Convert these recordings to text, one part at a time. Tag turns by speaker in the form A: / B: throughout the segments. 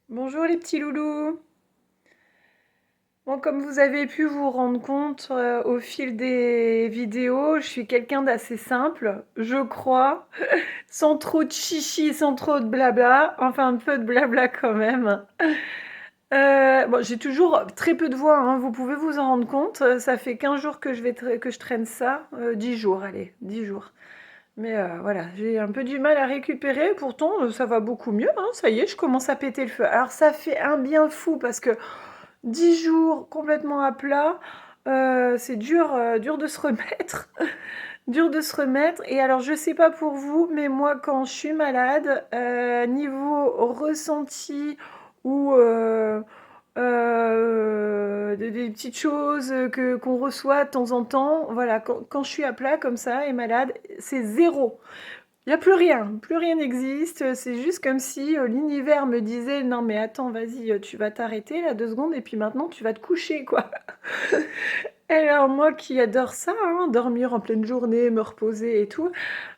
A: Bonjour les petits loulous. Bon, comme vous avez pu vous rendre compte au fil des vidéos, je suis quelqu'un d'assez simple, je crois, sans trop de chichi, sans trop de blabla, enfin un peu de blabla quand même. Bon, j'ai toujours très peu de voix, hein, vous pouvez vous en rendre compte. Ça fait 15 jours que que je traîne ça, 10 jours, allez, 10 jours. Mais voilà, j'ai un peu du mal à récupérer, pourtant ça va beaucoup mieux, hein, ça y est, je commence à péter le feu. Alors ça fait un bien fou parce que 10 jours complètement à plat, c'est dur, dur de se remettre, dur de se remettre. Et alors je sais pas pour vous, mais moi quand je suis malade, niveau ressenti ou des petites choses qu'on reçoit de temps en temps, voilà, quand je suis à plat comme ça et malade, c'est zéro. Il n'y a plus rien n'existe. C'est juste comme si l'univers me disait non mais attends, vas-y, tu vas t'arrêter là 2 secondes et puis maintenant tu vas te coucher quoi. Et alors moi qui adore ça, hein, dormir en pleine journée, me reposer et tout,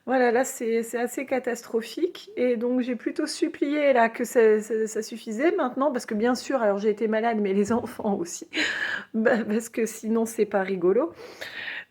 A: voilà là c'est assez catastrophique et donc j'ai plutôt supplié là que ça suffisait maintenant parce que bien sûr alors j'ai été malade mais les enfants aussi bah, parce que sinon c'est pas rigolo.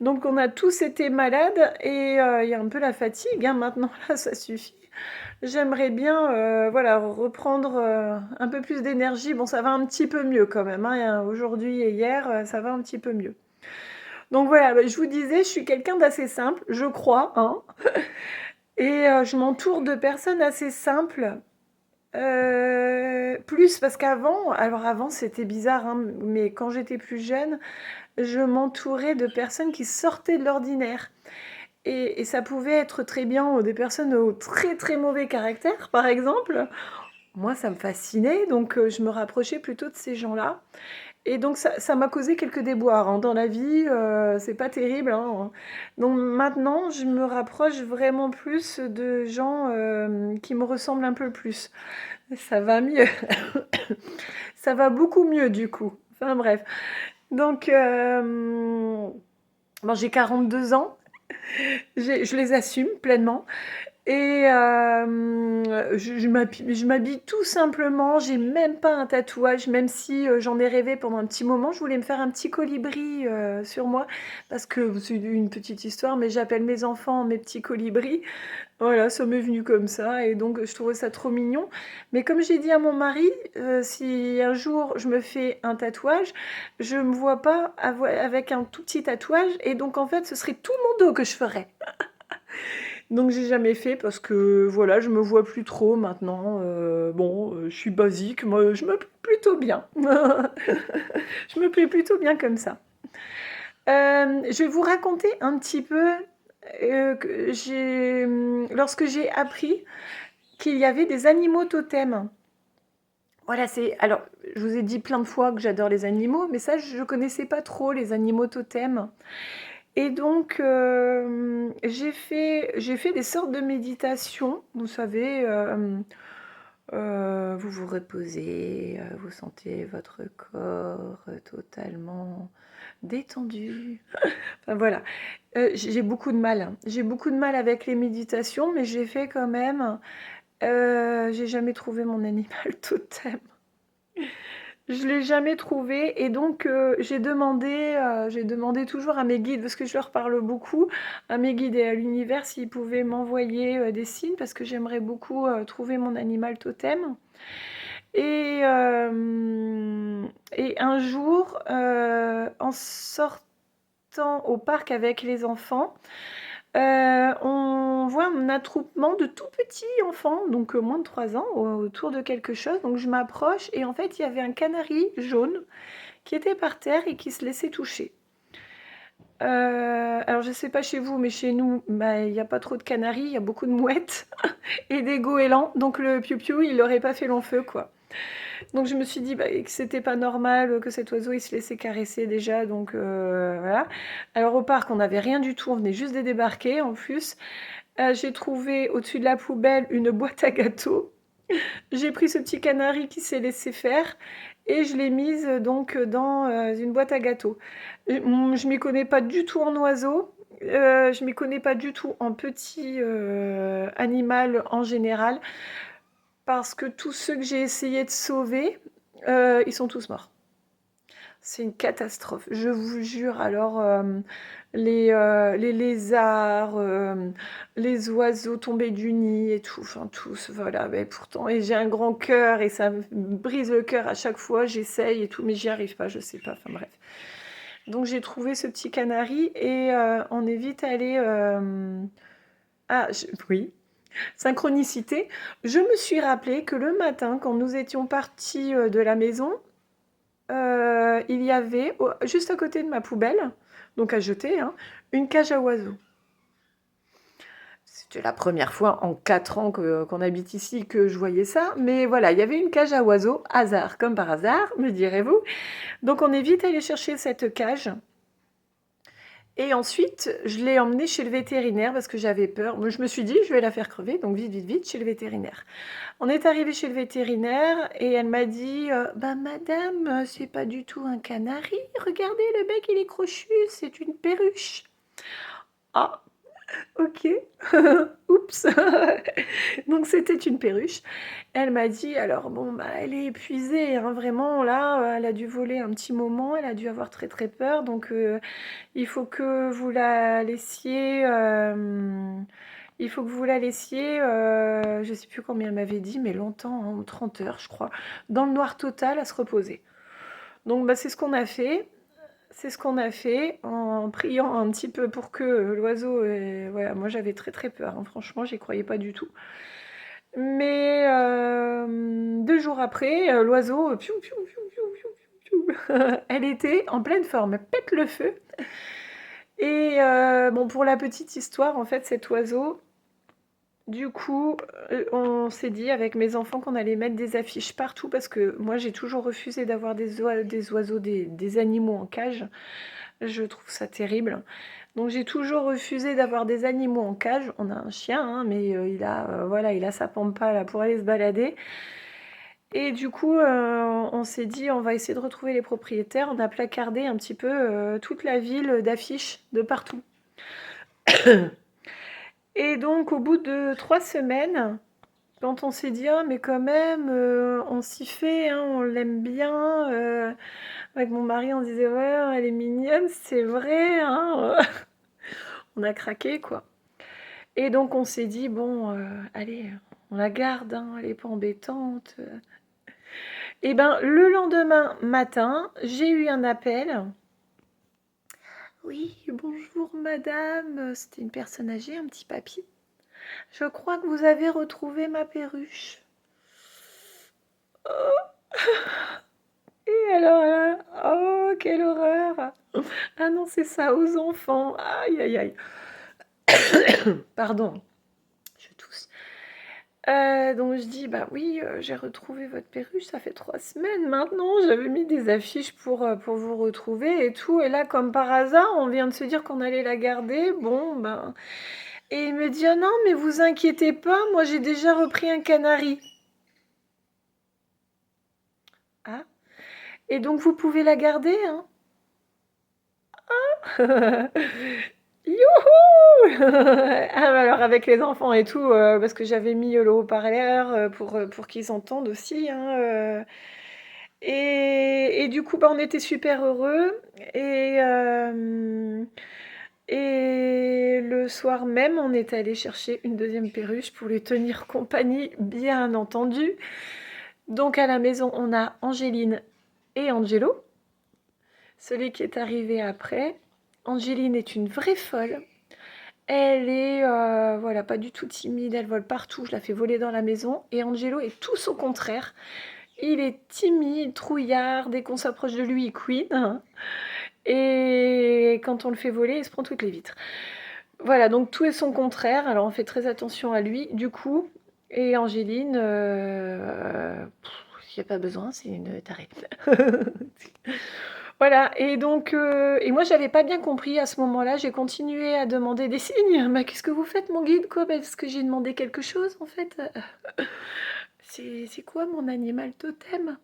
A: Donc on a tous été malades et il y a un peu la fatigue, hein, maintenant là ça suffit. J'aimerais bien voilà, reprendre un peu plus d'énergie. Bon, ça va un petit peu mieux quand même, hein. Aujourd'hui et hier, ça va un petit peu mieux. Donc voilà, bah, je vous disais, je suis quelqu'un d'assez simple, je crois, hein, et je m'entoure de personnes assez simples. Plus parce qu'avant, alors avant c'était bizarre, hein, mais quand j'étais plus jeune, je m'entourais de personnes qui sortaient de l'ordinaire. Et ça pouvait être très bien des personnes au très très mauvais caractère, par exemple. Moi, ça me fascinait, donc je me rapprochais plutôt de ces gens-là. Et donc ça m'a causé quelques déboires, hein, dans la vie, c'est pas terrible, hein. Donc maintenant, je me rapproche vraiment plus de gens qui me ressemblent un peu plus. Ça va mieux, ça va beaucoup mieux du coup. Enfin bref. Donc, bon, j'ai 42 ans, je les assume pleinement. Et je m'habille tout simplement, j'ai même pas un tatouage, même si j'en ai rêvé pendant un petit moment. Je voulais me faire un petit colibri sur moi, parce que c'est une petite histoire, mais j'appelle mes enfants mes petits colibris. Voilà, ça m'est venu comme ça, et donc je trouvais ça trop mignon. Mais comme j'ai dit à mon mari, si un jour je me fais un tatouage, je me vois pas avec un tout petit tatouage, et donc en fait ce serait tout mon dos que je ferais. Donc j'ai jamais fait parce que voilà, je me vois plus trop maintenant. Bon, je suis basique, moi je me plais plutôt bien. Je me plais plutôt bien comme ça. Je vais vous raconter un petit peu lorsque j'ai appris qu'il y avait des animaux totems. Voilà, c'est. Alors, je vous ai dit plein de fois que j'adore les animaux, mais ça, je ne connaissais pas trop les animaux totems. Et donc, j'ai fait des sortes de méditations, vous savez, vous vous reposez, vous sentez votre corps totalement détendu. Enfin, voilà. J'ai beaucoup de mal, hein. J'ai beaucoup de mal avec les méditations, mais j'ai fait quand même. J'ai jamais trouvé mon animal totem. Je l'ai jamais trouvé et donc j'ai demandé toujours à mes guides, parce que je leur parle beaucoup, à mes guides et à l'univers s'ils pouvaient m'envoyer des signes parce que j'aimerais beaucoup trouver mon animal totem. Et, et un jour, en sortant au parc avec les enfants, on voit un attroupement de tout petits enfants, donc moins de 3 ans, autour de quelque chose. Donc je m'approche et en fait, il y avait un canari jaune qui était par terre et qui se laissait toucher. Alors je sais pas chez vous, mais chez nous, bah, il n'y a pas trop de canaris, il y a beaucoup de mouettes et des goélands. Donc le piou-piou, il n'aurait pas fait long feu, quoi. Donc je me suis dit bah, que c'était pas normal que cet oiseau il se laissait caresser déjà, donc voilà. Alors au parc, on n'avait rien du tout, on venait juste de débarquer en plus. J'ai trouvé au-dessus de la poubelle une boîte à gâteaux. J'ai pris ce petit canari qui s'est laissé faire et je l'ai mise donc dans une boîte à gâteaux. Je m'y connais pas du tout en oiseaux, je m'y connais pas du tout en petit animal en général. parce que tous ceux que j'ai essayé de sauver, ils sont tous morts. C'est une catastrophe, je vous jure. Alors, les lézards, les oiseaux tombés du nid et tout, enfin tous, voilà. Mais pourtant, et j'ai un grand cœur et ça me brise le cœur à chaque fois, j'essaye et tout, mais j'y arrive pas, je sais pas, enfin bref. Donc j'ai trouvé ce petit canari et on est vite allé... oui, synchronicité. Je me suis rappelé que le matin, quand nous étions partis de la maison, il y avait, juste à côté de ma poubelle, donc à jeter, hein, une cage à oiseaux. C'était la première fois en 4 ans qu'on habite ici que je voyais ça, mais voilà, il y avait une cage à oiseaux, hasard, comme par hasard, me direz-vous. Donc on est vite allé chercher cette cage. Et ensuite, je l'ai emmenée chez le vétérinaire parce que j'avais peur. Moi, je me suis dit, je vais la faire crever, donc vite, vite, vite, chez le vétérinaire. On est arrivé chez le vétérinaire et elle m'a dit, bah madame, c'est pas du tout un canari. Regardez, le bec, il est crochu, c'est une perruche. Ah, ok. Oups. Donc c'était une perruche. Elle m'a dit, alors bon, bah, elle est épuisée, hein, vraiment, là, elle a dû voler un petit moment, elle a dû avoir très très peur, donc il faut que vous la laissiez... il faut que vous la laissiez, je ne sais plus combien elle m'avait dit, mais longtemps, hein, 30 heures, je crois, dans le noir total à se reposer. Donc, bah, c'est ce qu'on a fait. C'est ce qu'on a fait en priant un petit peu pour que l'oiseau... voilà, moi, j'avais très très peur, hein, franchement, j'y croyais pas du tout. Mais 2 jours après, l'oiseau, piou, piou, piou, piou, piou, piou, piou. Elle était en pleine forme, pète le feu. Et bon, pour la petite histoire, en fait, cet oiseau, du coup, on s'est dit avec mes enfants qu'on allait mettre des affiches partout parce que moi, j'ai toujours refusé d'avoir des oiseaux, des animaux en cage. Je trouve ça terrible. Donc, j'ai toujours refusé d'avoir des animaux en cage. On a un chien, hein, mais voilà, il a sa pampa là pour aller se balader. Et du coup, on s'est dit, on va essayer de retrouver les propriétaires. On a placardé un petit peu toute la ville d'affiches de partout. Et donc, au bout de 3 semaines, quand on s'est dit, ah, mais quand même, on s'y fait, hein, on l'aime bien. Avec mon mari, on disait, ouais, elle est mignonne, c'est vrai, hein. On a craqué, quoi. Et donc, on s'est dit, bon, allez, on la garde, hein, elle n'est pas embêtante. Et ben, le lendemain matin, j'ai eu un appel. Oui, bonjour madame, c'était une personne âgée, un petit papy. Je crois que vous avez retrouvé ma perruche. Oh. Et alors là, oh, quelle horreur. Ah non, c'est ça, aux enfants. Aïe, aïe, aïe. Pardon, je tousse. Donc je dis, bah oui, j'ai retrouvé votre perruche, ça fait 3 semaines maintenant, j'avais mis des affiches pour vous retrouver et tout, et là, comme par hasard, on vient de se dire qu'on allait la garder, bon, ben... Et il me dit, ah non, mais vous inquiétez pas, moi j'ai déjà repris un canari. Ah, et donc vous pouvez la garder, hein? Ah. Youhou. Ah, bah alors avec les enfants et tout, parce que j'avais mis le haut-parleur pour qu'ils entendent aussi, hein, et du coup, bah, on était super heureux. Et le soir même, on est allé chercher une deuxième perruche pour lui tenir compagnie, bien entendu. Donc à la maison, on a Angéline et Angelo, celui qui est arrivé après. Angéline est une vraie folle. Elle est voilà, pas du tout timide, elle vole partout, je la fais voler dans la maison. Et Angelo est tout son contraire. Il est timide, trouillard, dès qu'on s'approche de lui, il queen. Et quand on le fait voler, il se prend toutes les vitres. Voilà, donc tout est son contraire, alors on fait très attention à lui, du coup. Et Angéline, il n'y a pas besoin, c'est une tarée. Voilà, et donc, et moi j'avais pas bien compris à ce moment-là, j'ai continué à demander des signes. Mais qu'est-ce que vous faites, mon guide, quoi? Parce que j'ai demandé quelque chose, en fait. C'est quoi mon animal totem?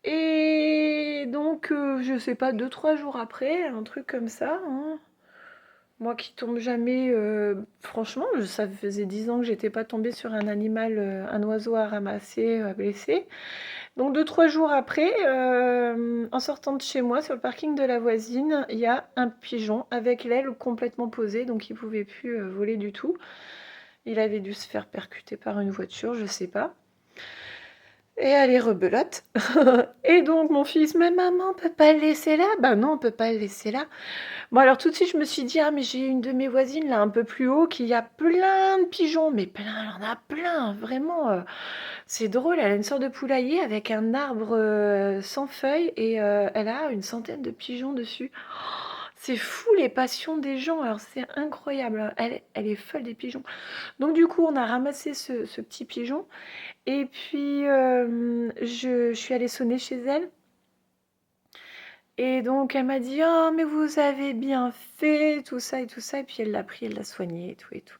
A: Et donc, je sais pas, 2-3 jours après, un truc comme ça, hein, Moi qui tombe jamais, franchement, ça faisait 10 ans que j'étais pas tombée sur un animal, un oiseau à ramasser, à blesser. Donc 2-3 jours après, en sortant de chez moi, sur le parking de la voisine, il y a un pigeon avec l'aile complètement posée, donc il pouvait plus, voler du tout. Il avait dû se faire percuter par une voiture, je sais pas. Et elle est rebelote. Et donc mon fils: «Mais maman, on peut pas le laisser là?» «Bah non, on peut pas le laisser là». Bon alors tout de suite je me suis dit: «Ah mais j'ai une de mes voisines là un peu plus haut qui a plein de pigeons, mais plein, elle en a plein, vraiment, c'est drôle, elle a une sorte de poulailler avec un arbre, sans feuilles et elle a une centaine de pigeons dessus. C'est fou les passions des gens, alors c'est incroyable, elle est folle des pigeons. Donc du coup on a ramassé ce petit pigeon et puis, je suis allée sonner chez elle et donc elle m'a dit: «Oh mais vous avez bien fait», tout ça et tout ça et puis elle l'a pris, elle l'a soigné et tout et tout.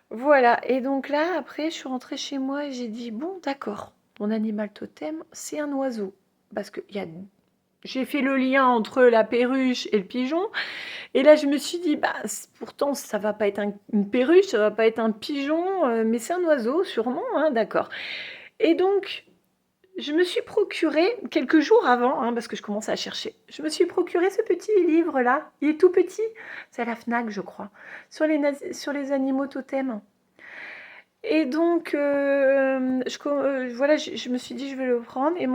A: Voilà et donc là, après, je suis rentrée chez moi et j'ai dit: «Bon d'accord, mon animal totem, c'est un oiseau». Parce que j'ai fait le lien entre la perruche et le pigeon et là je me suis dit: «Bah, pourtant ça va pas être une perruche, ça va pas être un pigeon, mais c'est un oiseau sûrement, hein, d'accord». Et donc je me suis procuré, quelques jours avant, hein, parce que je commençais à chercher, je me suis procuré ce petit livre-là. Il est tout petit, c'est à la Fnac, je crois, sur les animaux totems. Et donc, voilà, je me suis dit, je vais le prendre. Et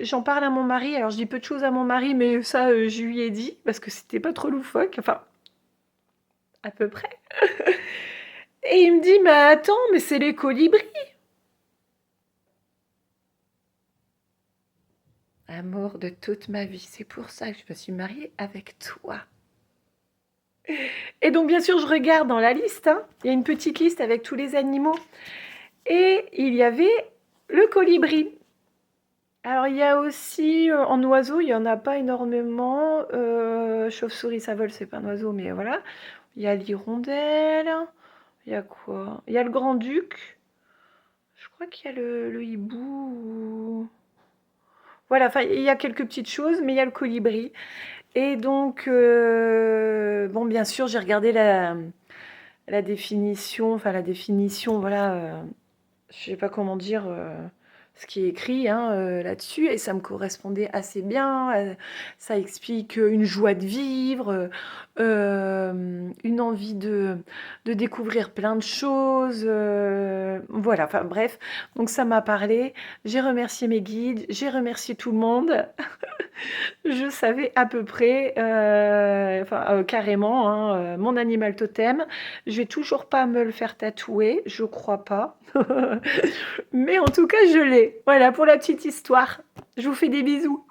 A: j'en parle à mon mari. Alors, je dis peu de choses à mon mari, mais ça, je lui ai dit, parce que c'était pas trop loufoque. Enfin, à peu près. Et il me dit, mais attends, mais c'est les colibris. Amour de toute ma vie, c'est pour ça que je me suis mariée avec toi. Et donc, bien sûr, je regarde dans la liste, hein. Il y a une petite liste avec tous les animaux. Et il y avait le colibri. Alors, il y a aussi, en oiseau, il y en a pas énormément. Chauve-souris, ça vole, c'est pas un oiseau, mais voilà. Il y a l'hirondelle. Il y a quoi? Il y a le grand-duc. Je crois qu'il y a le hibou. Voilà, enfin, il y a quelques petites choses, mais il y a le colibri. Et donc, bon, bien sûr, j'ai regardé la définition, enfin la définition, voilà, je sais pas comment dire, ce qui est écrit, hein, là-dessus et ça me correspondait assez bien, ça explique, une joie de vivre, une envie de découvrir plein de choses, voilà, enfin bref, donc ça m'a parlé. J'ai remercié mes guides, j'ai remercié tout le monde. Je savais à peu près, enfin, carrément, hein, mon animal totem. Je vais toujours pas me le faire tatouer, je crois pas. Mais en tout cas, je l'ai. Voilà pour la petite histoire. Je vous fais des bisous.